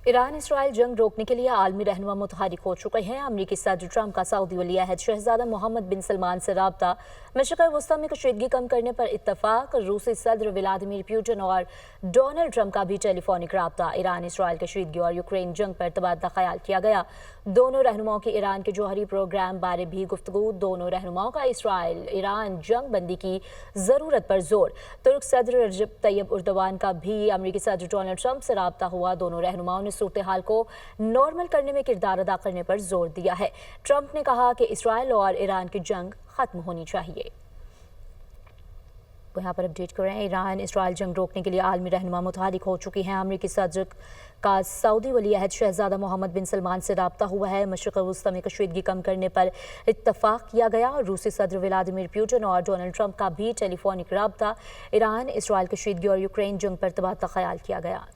Iran Israel जंग रोकने के लिए आलमी रहनुमा मुतहरिक हो चुके हैं। अमरीकी सदर ट्रंप का सऊदी वली अहद शहजादा मोहम्मद बिन सलमान से रब्ता, मशरिक़ वस्ती में कशीदगी कम करने पर इत्तफाक, रूसी सदर व्लादिमीर पुतिन और डोनाल्ड ट्रंप का भी टेलीफोनिक रब्ता, ईरान इसराइल कशीदगी और यूक्रेन जंग पर तबादला ख्याल किया गया। दोनों रहनुमाओं के ईरान के जौहरी प्रोग्राम बारे भी गुफ्तगू। दोनों रहनुमाओं का इसराइल ईरान जंग बंदी की जरूरत पर जोर। तुर्क सदर रजब तैयब उर्दवान का भी अमरीकी सदर डोनाल्ड ट्रंप से रब्ता हुआ। दोनों रहनुमाओं ने सूरत हाल को नॉर्मल करने में किरदार अदा करने पर जोर दिया है। ट्रंप ने कहा कि इसराइल और ईरान की जंग खत्म होनी चाहिए। यहाँ पर अपडेट कर रहे हैं, ईरान इसराइल जंग रोकने के लिए आलमी रहनुमा मुतहरिक हो चुकी हैं। अमरीकी सदर का सऊदी वली अहद शहजादा मोहम्मद बिन सलमान से रब्ता हुआ है। मशरिक़ वस्ती में कशीदगी कम करने पर इत्तफाक किया गया और रूसी सदर व्लादिमीर पुतिन और डोनाल्ड ट्रंप का भी टेलीफोनिक रब्ता, ईरान इसराइल कशीदगी और यूक्रेन जंग पर तबादला ख्याल किया गया।